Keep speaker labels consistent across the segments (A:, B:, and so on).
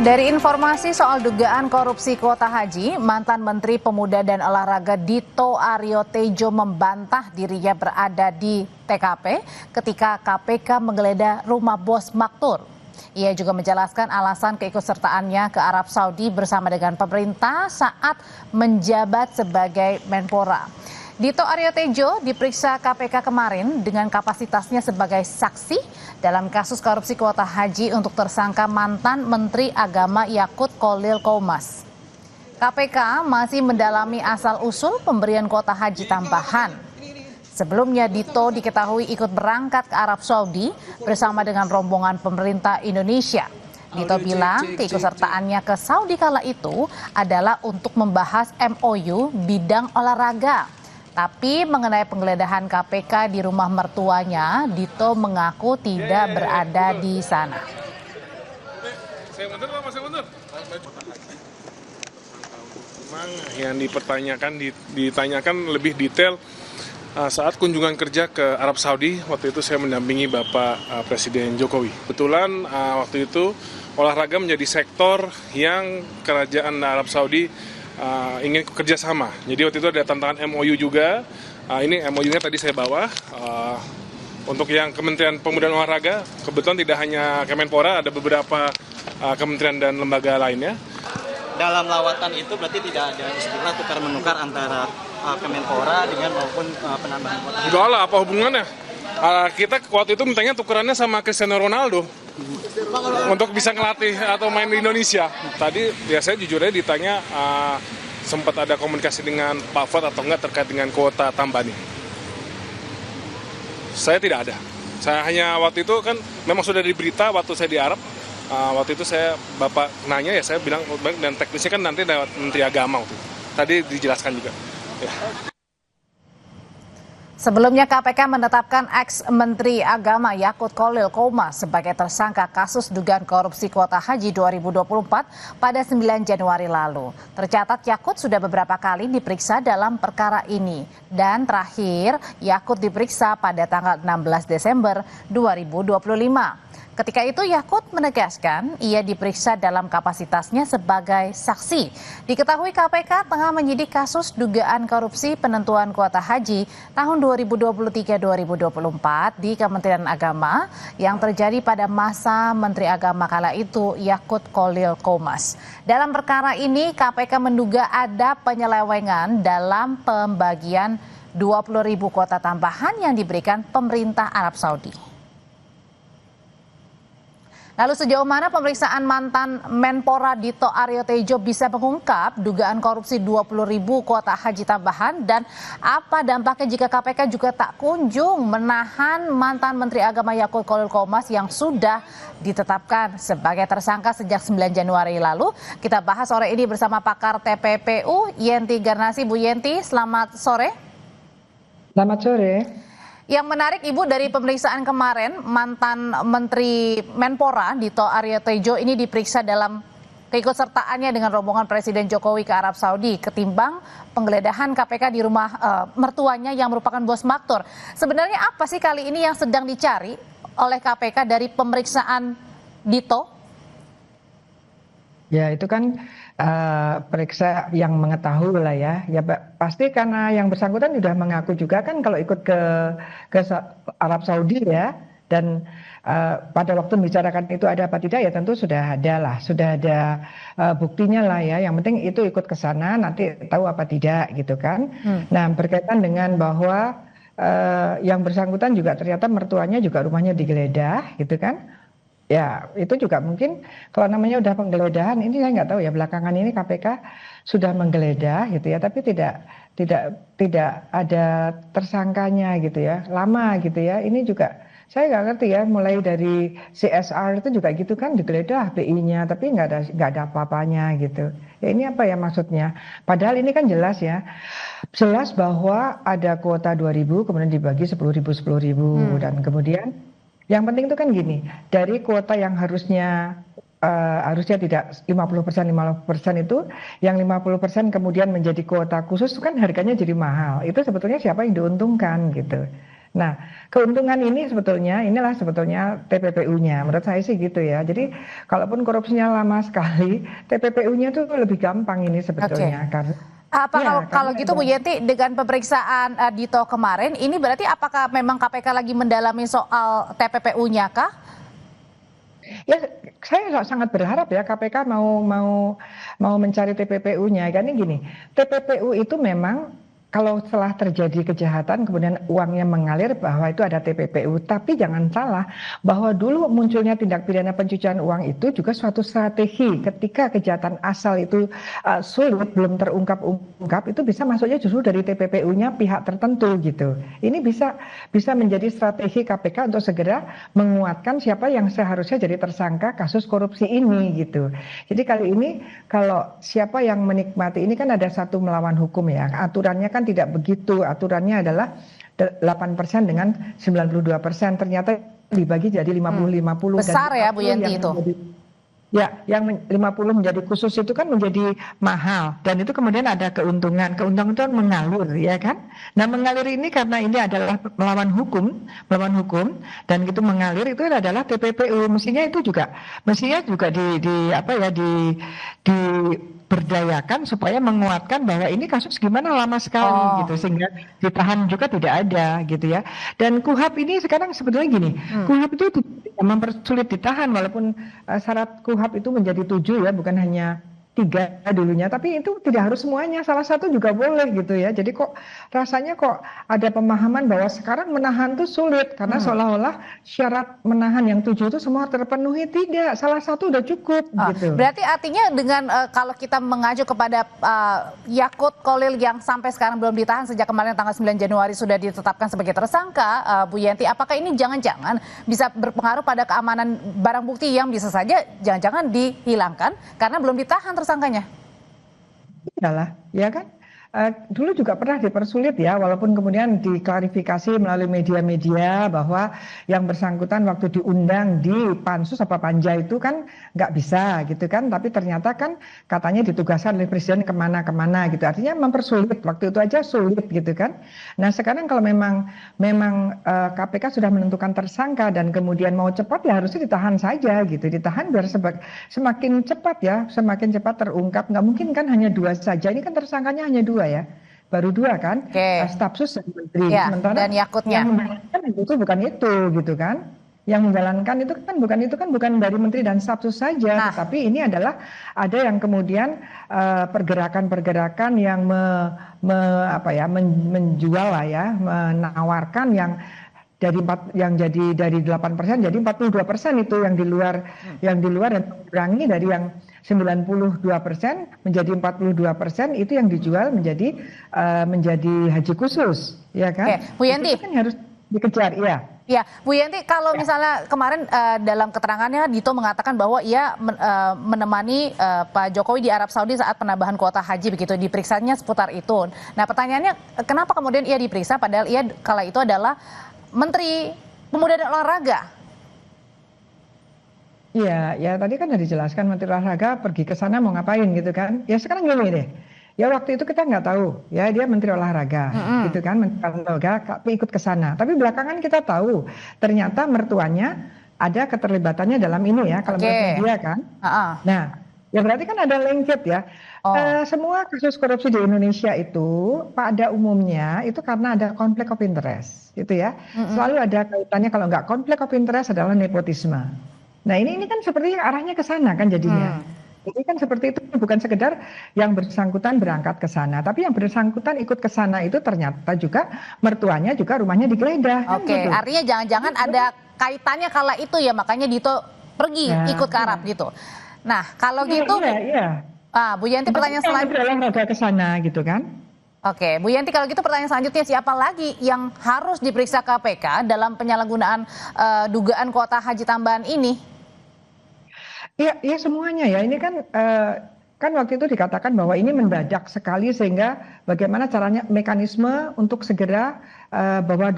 A: Dari informasi soal dugaan korupsi kuota haji, mantan Menteri Pemuda dan Olahraga Dito Aryo Tejo membantah dirinya berada di TKP ketika KPK menggeledah rumah bos Maktur. Ia juga menjelaskan alasan keikutsertaannya ke Arab Saudi bersama dengan pemerintah saat menjabat sebagai Menpora. Dito Aryo Tejo diperiksa KPK kemarin dengan kapasitasnya sebagai saksi dalam kasus korupsi kuota haji untuk tersangka mantan Menteri Agama Yakut Kholil Qomas. KPK masih mendalami asal-usul pemberian kuota haji tambahan. Sebelumnya Dito diketahui ikut berangkat ke Arab Saudi bersama dengan rombongan pemerintah Indonesia. Dito bilang keikutsertaannya ke Saudi kala itu adalah untuk membahas MOU bidang olahraga. Tapi mengenai penggeledahan KPK di rumah mertuanya, Dito mengaku tidak berada di sana.
B: Memang yang ditanyakan lebih detail saat kunjungan kerja ke Arab Saudi. Waktu itu saya mendampingi Bapak Presiden Jokowi. Kebetulan waktu itu olahraga menjadi sektor yang kerajaan Arab Saudi ingin kerjasama. Jadi waktu itu ada tantangan MOU juga. Ini MOU-nya tadi saya bawa. Untuk yang Kementerian Pemuda dan Olahraga, kebetulan tidak hanya Kemenpora, ada beberapa kementerian dan lembaga lainnya.
C: Dalam lawatan itu berarti tidak ada istilah tukar menukar antara Kemenpora dengan maupun penambahan kuota.
B: Enggak lah, apa hubungannya? Kita waktu itu mintanya tukerannya sama Cristiano Ronaldo untuk bisa ngelatih atau main di Indonesia. Tadi ya saya jujur aja ditanya sempat ada komunikasi dengan Pak Fuad atau enggak terkait dengan kuota tambahan ini. Saya tidak ada. Saya hanya waktu itu kan memang sudah di berita waktu saya di Arab. Waktu itu Bapak nanya ya saya bilang dan teknisnya kan nanti lewat Menteri Agama waktu itu. Tadi dijelaskan juga. Ya.
A: Sebelumnya KPK menetapkan ex-Menteri Agama Yakut Kholil Qomas sebagai tersangka kasus dugaan korupsi kuota haji 2024 pada 9 Januari lalu. Tercatat Yakut sudah beberapa kali diperiksa dalam perkara ini. Dan terakhir Yakut diperiksa pada tanggal 16 Desember 2025. Ketika itu Yakut menegaskan ia diperiksa dalam kapasitasnya sebagai saksi. Diketahui KPK tengah menyidik kasus dugaan korupsi penentuan kuota haji tahun 2023-2024 di Kementerian Agama yang terjadi pada masa Menteri Agama kala itu Yakut Kholil Qomas. Dalam perkara ini KPK menduga ada penyelewengan dalam pembagian 20.000 kuota tambahan yang diberikan pemerintah Arab Saudi. Lalu sejauh mana pemeriksaan mantan Menpora Dito Aryo Tejo bisa mengungkap dugaan korupsi 20.000 kuota haji tambahan dan apa dampaknya jika KPK juga tak kunjung menahan mantan Menteri Agama Yakut Kholil Qomas yang sudah ditetapkan sebagai tersangka sejak 9 Januari lalu. Kita bahas sore ini bersama pakar TPPU Yenti Garnasi. Bu Yenti, selamat sore.
D: Selamat sore.
A: Yang menarik Ibu dari pemeriksaan kemarin mantan Menteri Menpora Dito Aryo Tejo ini diperiksa dalam keikutsertaannya dengan rombongan Presiden Jokowi ke Arab Saudi ketimbang penggeledahan KPK di rumah mertuanya yang merupakan bos Maktur. Sebenarnya apa sih kali ini yang sedang dicari oleh KPK dari pemeriksaan Dito?
D: Ya itu kan periksa yang mengetahui lah ya. Ya pasti karena yang bersangkutan sudah mengaku juga kan kalau ikut ke Arab Saudi ya. Dan pada waktu membicarakan itu ada apa tidak ya tentu sudah ada buktinya lah ya. Yang penting itu ikut ke sana nanti tahu apa tidak gitu kan. Nah berkaitan dengan bahwa yang bersangkutan juga ternyata mertuanya juga rumahnya digeledah gitu kan. Ya itu juga mungkin kalau namanya udah penggeledahan ini saya nggak tahu ya belakangan ini KPK sudah menggeledah gitu ya tapi tidak ada tersangkanya gitu ya lama gitu ya ini juga saya nggak ngerti ya mulai dari CSR itu juga gitu kan digeledah BI-nya tapi nggak ada apa-apanya gitu ya ini apa ya maksudnya padahal ini kan jelas bahwa ada kuota 2.000 kemudian dibagi 10.000 dan kemudian yang penting itu kan gini, dari kuota yang harusnya tidak 50% itu, yang 50% kemudian menjadi kuota khusus itu kan harganya jadi mahal. Itu sebetulnya siapa yang diuntungkan gitu. Nah, keuntungan ini inilah sebetulnya TPPU-nya. Menurut saya sih gitu ya. Jadi, kalaupun korupsinya lama sekali, TPPU-nya tuh lebih gampang ini
A: Oke.
D: sebetulnya. Karena,
A: Apa
D: ya,
A: kalau
D: karena
A: gitu Bu Yenti, dengan pemeriksaan Dito kemarin, ini berarti apakah memang KPK lagi mendalami soal TPPU-nya kah?
D: ya saya sangat berharap ya KPK mau mencari TPPU-nya. Karena gini, TPPU itu memang kalau setelah terjadi kejahatan kemudian uangnya mengalir bahwa itu ada TPPU, tapi jangan salah bahwa dulu munculnya tindak pidana pencucian uang itu juga suatu strategi ketika kejahatan asal itu sulit belum terungkap itu bisa masuknya justru dari TPPU-nya pihak tertentu gitu. Ini bisa menjadi strategi KPK untuk segera menguatkan siapa yang seharusnya jadi tersangka kasus korupsi ini gitu. Jadi kali ini kalau siapa yang menikmati ini kan ada satu melawan hukum ya. Aturannya kan tidak begitu. Aturannya adalah 8% dengan 92%. Ternyata dibagi jadi 50-50.
A: Besar ya Bu Yenti itu.
D: Ya, yang 50 menjadi khusus itu kan menjadi mahal dan itu kemudian ada keuntungan. Keuntungan itu mengalir ya kan. Nah, mengalir ini karena ini adalah melawan hukum dan itu mengalir itu adalah TPPU. Mestinya diberdayakan supaya menguatkan bahwa ini kasus gimana lama sekali gitu sehingga ditahan juga tidak ada gitu ya. Dan KUHAP ini sekarang sebetulnya gini, KUHAP itu mempersulit ditahan walaupun syarat KUHAP itu menjadi 7 ya, bukan hanya 3 dulunya, tapi itu tidak harus semuanya, salah satu juga boleh gitu ya. Jadi rasanya ada pemahaman bahwa sekarang menahan itu sulit karena seolah-olah syarat menahan yang 7 itu semua terpenuhi. Tidak, salah satu udah cukup gitu.
A: Berarti artinya dengan kalau kita mengacu kepada Yakut Kholil yang sampai sekarang belum ditahan sejak kemarin tanggal 9 Januari sudah ditetapkan sebagai tersangka, Bu Yenti, apakah ini jangan-jangan bisa berpengaruh pada keamanan barang bukti yang bisa saja jangan-jangan dihilangkan karena belum ditahan tersangkanya?
D: Iyalah, ya kan? Dulu juga pernah dipersulit ya, walaupun kemudian diklarifikasi melalui media-media bahwa yang bersangkutan waktu diundang di pansus apa panja itu kan nggak bisa gitu kan, tapi ternyata kan katanya ditugaskan oleh presiden kemana-kemana gitu, artinya mempersulit, waktu itu aja sulit gitu kan. Nah sekarang kalau memang KPK sudah menentukan tersangka dan kemudian mau cepat ya harusnya ditahan saja gitu, ditahan biar semakin cepat ya, semakin cepat terungkap. Nggak mungkin kan hanya 2 saja, ini kan tersangkanya hanya 2 ya, baru 2 kan, staf sus dan menteri.
A: Ya,
D: sementara
A: dan Yakutnya
D: yang menjalankan itu bukan itu gitu kan, yang menjalankan itu kan bukan dari menteri dan staf sus saja, tetapi ini adalah ada yang kemudian pergerakan-pergerakan yang menjual lah ya, menawarkan yang dari 8% jadi 42% itu yang di luar dan mengurangi dari yang 92% menjadi 42% itu yang dijual menjadi haji khusus ya kan.
A: Bu Yenti,
D: itu kan harus dikejar ya.
A: Ya, Bu Yenti, kalau misalnya kemarin dalam keterangannya Dito mengatakan bahwa ia menemani Pak Jokowi di Arab Saudi saat penambahan kuota haji begitu, diperiksanya seputar itu. Nah pertanyaannya kenapa kemudian ia diperiksa padahal ia kala itu adalah Menteri Pemuda dan Olahraga?
D: Iya, ya tadi kan sudah dijelaskan Menteri Olahraga pergi ke sana mau ngapain gitu kan. Ya sekarang gini deh, ya waktu itu kita nggak tahu, ya dia Menteri Olahraga gitu kan, Menteri Olahraga ikut ke sana. Tapi belakangan kita tahu ternyata mertuanya ada keterlibatannya dalam ini ya, kalau menurut dia kan. Nah, ya berarti kan ada lengket ya. Semua kasus korupsi di Indonesia itu pada umumnya itu karena ada konflik of interest gitu ya. Selalu ada kaitannya, kalau nggak konflik of interest adalah nepotisme. Nah ini kan seperti arahnya ke sana kan jadinya. Jadi kan seperti itu, bukan sekedar yang bersangkutan berangkat ke sana, tapi yang bersangkutan ikut ke sana itu ternyata juga mertuanya juga rumahnya digeledah.
A: Oke, kan gitu. Artinya jangan-jangan ada kaitannya kala itu ya, makanya Dito pergi ikut ke Arab gitu. Nah kalau gitu. Bu Yenti, pertanyaan selanjutnya
D: ke sana gitu kan.
A: Oke, Bu Yenti, kalau gitu pertanyaan selanjutnya, siapa lagi yang harus diperiksa KPK dalam penyalahgunaan dugaan kuota haji tambahan ini?
D: Ya semuanya ya. Ini kan waktu itu dikatakan bahwa ini mendadak sekali sehingga bagaimana caranya mekanisme untuk segera bahwa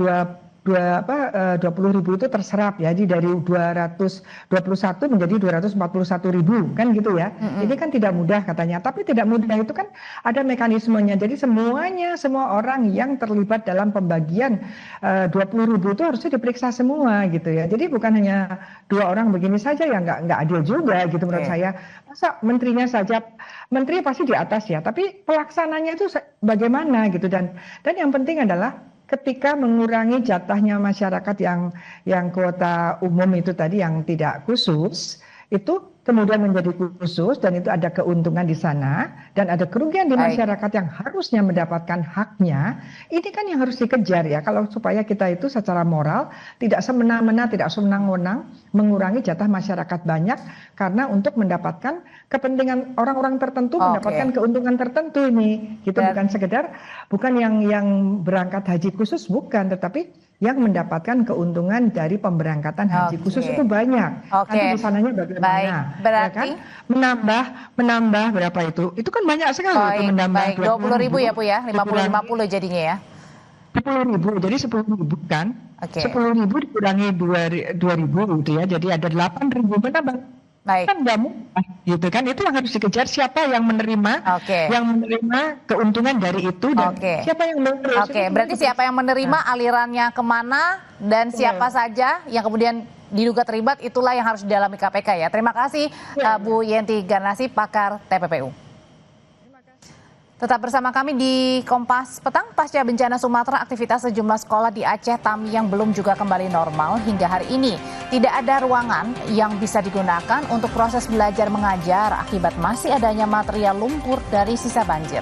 D: 20.000 itu terserap ya, jadi dari 221 menjadi 241.000 kan gitu ya. Ini kan tidak mudah katanya, tapi tidak mudah itu kan ada mekanismenya. Jadi semua orang yang terlibat dalam pembagian 20.000 itu harusnya diperiksa semua gitu ya. Jadi bukan hanya 2 orang begini saja ya, nggak adil juga gitu menurut saya. Masa menterinya saja, menteri pasti di atas ya, tapi pelaksananya itu bagaimana gitu. Dan yang penting adalah ketika mengurangi jatahnya masyarakat yang kuota umum itu tadi yang tidak khusus, itu kemudian menjadi khusus dan itu ada keuntungan di sana dan ada kerugian di masyarakat yang harusnya mendapatkan haknya. Ini kan yang harus dikejar ya, kalau supaya kita itu secara moral tidak semena-mena, tidak sewenang-wenang mengurangi jatah masyarakat banyak karena untuk mendapatkan kepentingan orang-orang tertentu, mendapatkan keuntungan tertentu ini. Gitu, bukan yang berangkat haji khusus, bukan, tetapi yang mendapatkan keuntungan dari pemberangkatan haji khusus itu banyak. Nanti di sananya bagaimana?
A: Berarti
D: ya kan? menambah berapa itu? Itu kan banyak sekali itu menambah
A: 20.000 ya Bu ya, 50 jadinya ya.
D: 10.000, jadi 10.000 kan? 10.000 dikurangi 2.000 gitu ya, jadi ada 8.000 menambah. Kan nggak mudah gitu kan, itu yang harus dikejar, siapa yang menerima keuntungan dari itu dan siapa yang mengurus.
A: Berarti siapa yang menerima, alirannya kemana, dan siapa saja yang kemudian diduga terlibat, itulah yang harus didalami KPK ya. Terima kasih Bu Yenti Garnasih, pakar TPPU. Tetap bersama kami di Kompas Petang. Pasca bencana Sumatera, aktivitas sejumlah sekolah di Aceh Tamiang belum juga kembali normal hingga hari ini. Tidak ada ruangan yang bisa digunakan untuk proses belajar mengajar akibat masih adanya material lumpur dari sisa banjir.